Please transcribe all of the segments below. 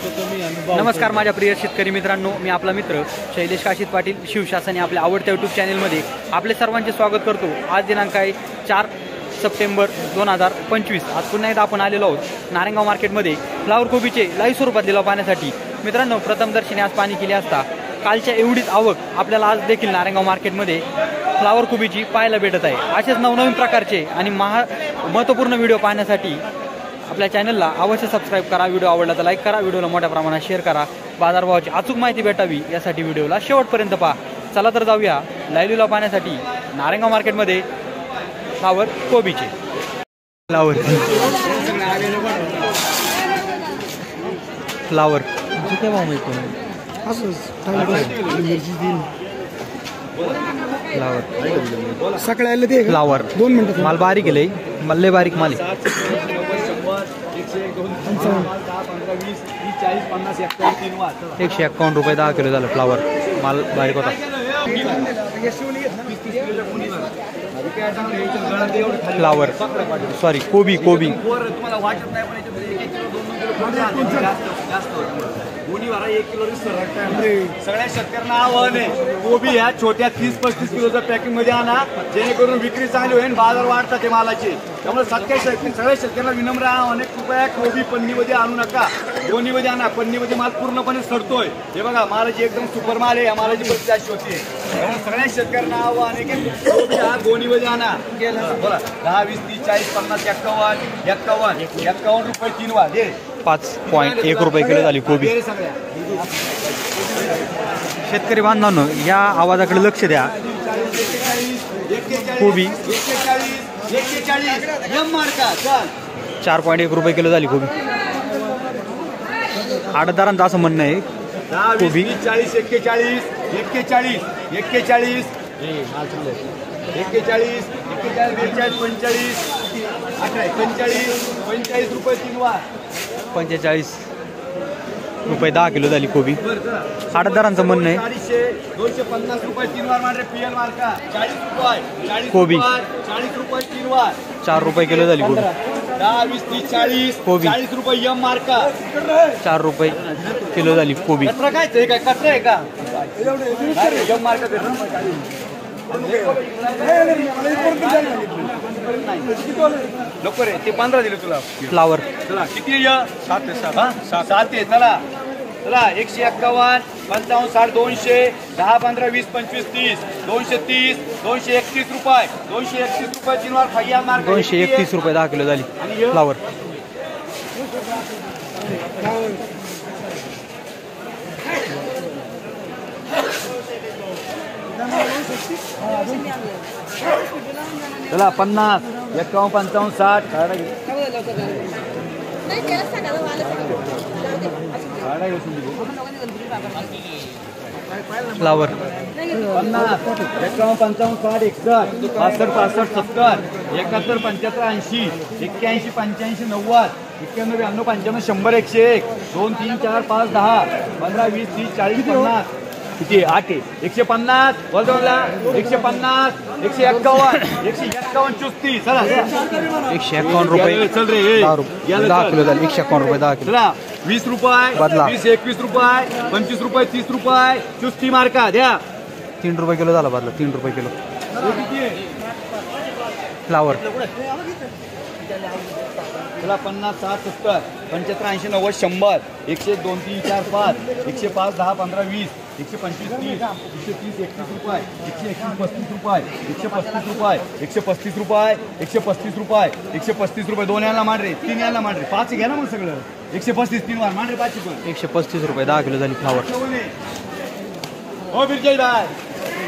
नमस्कार माझ्या प्रिय शेतकरी मित्रांनो, मी आपला मित्र शैलेश काशीत पाटील शिवशासन या आपल्या आवडत्या यूट्यूब चॅनलमध्ये आपले सर्वांचे स्वागत करतो। आज दिनांक आहे 4 सप्टेंबर 2025। आज पुन्हा एकदा आपण आलेलो आहोत नारायणगाव मार्केटमध्ये फ्लावर कोबीचे लाईव्ह स्वरूपात लिलाव पाहण्यासाठी। मित्रांनो, प्रथमदर्शनी आज पाणी केली असता कालच्या एवढीच आवक आपल्याला आज देखील नारायणगाव मार्केटमध्ये फ्लावर कोबीची पाहायला भेटत आहे। असेच नवनवीन प्रकारचे आणि महत्त्वपूर्ण व्हिडिओ पाहण्यासाठी आपल्या चॅनलला अवश्य सबस्क्राईब करा। व्हिडिओ आवडला तर लाईक करा, व्हिडिओला मोठ्या प्रमाणात शेअर करा। बाजारभावाची अचूक माहिती भेटावी यासाठी व्हिडिओला शेवटपर्यंत पहा। चला तर जाऊया लाईव्ह लिलाव पाहण्यासाठी नारायणगाव मार्केटमध्ये फ्लावर कोबीचे। फ्लावर किती भाव मिळतो? फ्लावर सकाळी ते फ्लावर 2 मिनिटं माल बारीक केले, मल्ले बारीक माल 151 रुपये 10 किलो झालं। फ्लावर माल बारीक होता। फ्लावर सॉरी कोबी तुम्हाला वाटत नाही पण सगळ्या शेतकऱ्यांना आव्हान आहे, कोबी ह्या छोट्या 30-35 किलोच्या पॅकिंग मध्ये आणा, जेणेकरून विक्री चांगली होईल, बाजार वाढतात ते मालाचे। त्यामुळे सगळ्या शेतकऱ्यांना विनम्र आव्हान आहे, कृपया कोबी पन्नीमध्ये आणू नका, गोणीमध्ये आणा। पन्नीमध्ये माल पूर्णपणे सडतोय। हे बघा, मालाची एकदम सुपर माल आहे, या मालाची परिस्थिती अशी होती। त्यामुळे सगळ्या शेतकऱ्यांना आव्हान आहे की कोबी हा गोणीमध्ये आणा। बोला 10, 20, 30, 40, 50, 51 रुपये 3 वार दे। 5.1 रुपये किलो झाली कोबी। शेतकरी बांधवांनो, या आवाजाकडे लक्ष द्या। कोबी 4.1 रुपये किलो झाली कोबी। आडतदारांचं असं म्हणणं आहे कोबी 40, 41, 41, 45, 45 रुपये 3 वार। 45 रुपये 10 किलो झाली कोबी। आडतदारांचं म्हणणं आहे 250 रुपये 3 वार मांडरे पीएल मार्का 40 रुपये कोबी 40 रुपये 3 वार 4 रुपये किलो झाली कोबी। 10, 20, 30, 40 कोबी 40 रुपये एम मार्का 4 रुपये किलो झाली कोबी। कचरा काय कचरा आहे का एम मार्का नको रे, ते 15 दिले तुला। फ्लावर चला किती 7 आहे। चला 151, 55, 60, 200, 10, 15, 20, 25, 30, 230, 231 रुपये 231 रुपये 3 वार फैया मार्क 231 रुपये 10 किलो झाली फ्लावर। चला 50, 51, 55, 60 फ्लावर 50, 51, 55, 60, 61, 65, 70, 71, 75, 80, 81, 85, 90, 91, 92, 95, 100, 101, 2, 3, 4, 5, 10, 15, 20, 30, 40, 50 किती 8 आहे। 150 बोलतोला 150, 151, 151, 34 चला 151 रुपये चल रे 10 किलो झाली। 151 रुपये 10 किलो। चला 20 रुपये बदला 20, 21 रुपये 25 रुपये 30 रुपये 34 मार्का द्या। 3 रुपये किलो झाला बदला 3 रुपये किलो फ्लावर। चला 50, 60, 70, 75, 80, 90, 100, 101, 2, 3, 4, 5, 105, 10, 15, 20, 125, 30, 130, 31 रुपये 131, 35 रुपये 135 रुपये 135 रुपये 135 रुपये 135 रुपये 2 याला मांडरे 3 याला मांडरे 5 घ्या ना मग सगळं 135 3 वार मांडरे 5 पण 135 रुपये 10 किलो झाली फ्लावर। हो बिरजय दाय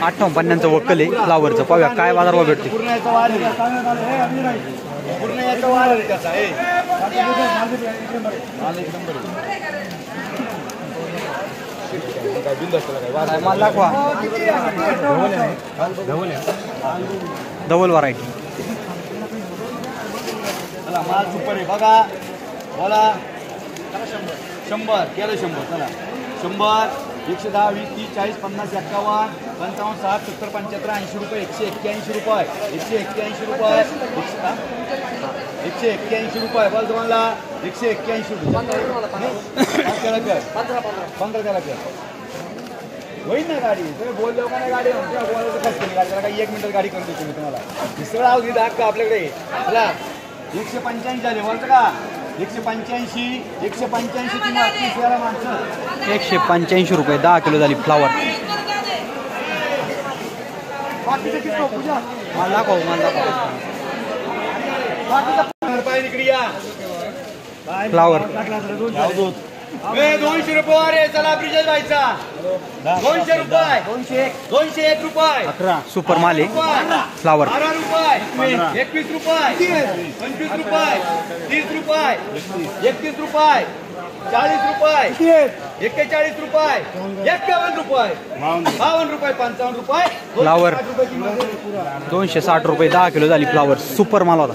58 वक्कल आहे फ्लावरचं। पाहूया काय बाजारभाव भेटते। पूर्ण याचा वार आहे पूर्ण याचा वार आहे त्याचा माल दाखवा। डबल व्हरायटी माल सुपर आहे बघा। बोला 100 केलं 100 चला 100 110, 20, 30, 40, 50, 51, 55, 60, 70, 75, 80 रुपये 181 रुपये 181 रुपये 181 रुपये बोल तुम्हाला 181 रुपये त्याला कर 15 त्याला कर होईल ना गाडी तुम्ही बोललो का नाही गाडी बोलायचं कसं केली गाडी त्याला काही 1 मिनिटात गाडी करून देतो मी तुम्हाला दुसरं आहोत इथं हक्क आपल्याकडे चला 185 झाले बोलतं का 185 तुम्हाला 30 वेळा माणसं 185 रुपये 10 किलो झाली फ्लावर. बाकीचं किती हो, पूजा मला दाखव रुपये निकडी या फ्लावर. 200 रुपये अरे चला ब्रिजेश व्हायचा 200 रुपये 201 रुपये सुपर माल आहे फ्लावर. 12 रुपये 21 रुपये 25 रुपये 30 रुपये 31 रुपये 40 रुपये 41 रुपये 51 रुपये 52 रुपये 55 रुपये फ्लावर 260 रुपये 10 किलो झाली फ्लावर. सुपर माल होता.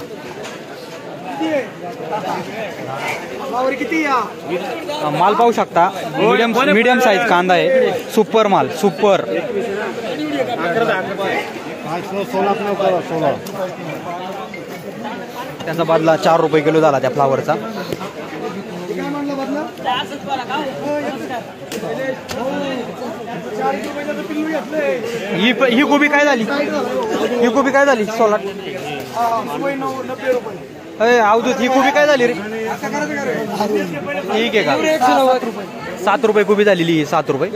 किती या माल पाहू शकता मीडियम साईज कांदा आहे. सुपर माल सुपर. त्याचा बदला 4 रुपये किलो झाला त्या फ्लावरचा. ही गोबी काय झाली? ही गोबी काय झाली? 16 अवधूत ही गोबी काय झाली रे? ठीक आहे का? 7 रुपये गोबी झालेली 7 रुपये.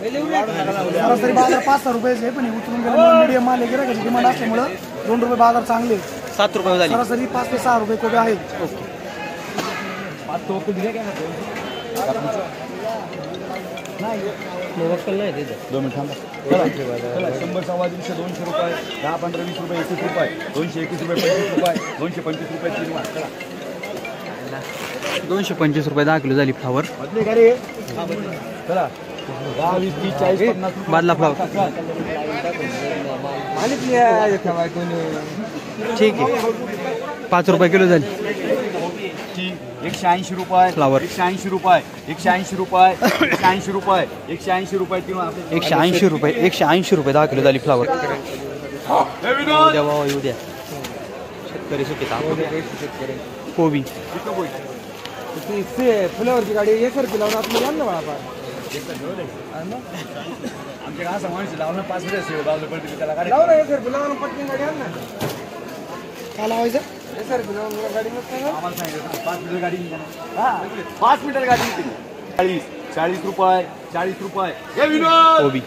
सरासरी बाजार 5-6 रुपयाचे पण उतरून गेलं मीडियम माल आहे डिमांड असल्यामुळं 2 रुपये बाजार चांगले. 7 रुपये झाली. सरासरी 5 ते 6 रुपये कोबी आहेत. दोन मिनिट थांबा. 100 सव्वा 200 200 रुपये 10 15 20 रुपये 21 रुपये 221 रुपये 25 रुपये 225 रुपये 225 रुपये 10 किलो झाली फ्लावर. चला 10 20 30 40 50 बादला फ्लावर. ठीक आहे 5 रुपये किलो झाली. 180 रुपये फ्लावर. 180 रुपये 180 रुपये 180 रुपये 180 रुपये 180 रुपये 180 रुपये 10 किलो झाली फ्लावर. उद्या बाबा उद्या शेतकरी सुखी कोबी. फुलावरची गाडी 1 रुपये आपल्याला ना बाबा आमच्या असं माणसं लावणं 5 मिनिट लावलं पडते त्याला गाडी लाव ना 1 रुपये लावून पटकन गाडी आण ना. काय लावायचं 1 रुपये गाडी नसतं आम्हाला सांगितलं 5 मिनिट गाडी हा 5 मिनिट गाडी 40 रुपये 40 रुपये हे विनोद कोबी.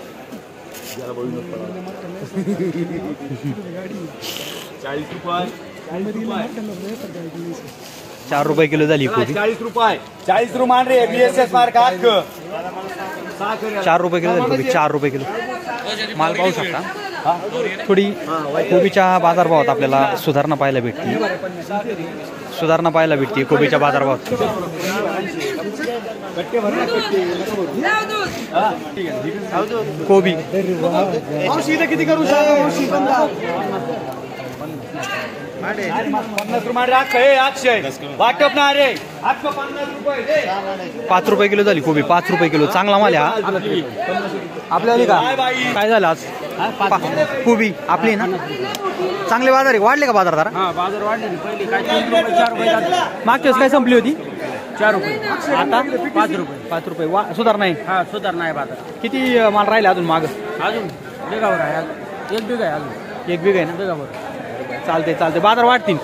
40 रुपये 4 रुपये किलो झाली कोबी. 40 रुपये 40 रुपये मान रे बीएसएस मार्क हक्क 4 रुपये किलो झाली कोबी. 4 रुपये किलो माल पाहू शकता. थोडी कोबीच्या बाजारभावात आपल्याला सुधारणा पाहायला भेटते. कोबीच्या बाजारभावात. कोबी किती करू शकतो? 50 रुपये अक्षय वाटप ना रे 50 रुपये 5 रुपये किलो झाली कोबी. 5 रुपये किलो चांगला माल आहे हा. आपल्याला का काय झालं आज? कोबी आपली ना चांगले बाजार आहे. वाढले का बाजार जरा? बाजार वाढले पहिले काय 3 रुपये 4 रुपये मागच्या वेळेस काय संपली होती? 4 रुपये आता 5 रुपये. 5 रुपये सुधारणा आहे. हा सुधारणा आहे बाजार. किती माल राहिले अजून माग? अजून बिगावर आहे 1 बिघा आहे अजून 1 बिघा आहे ना. बिगावर चालते बाजार वाढतील.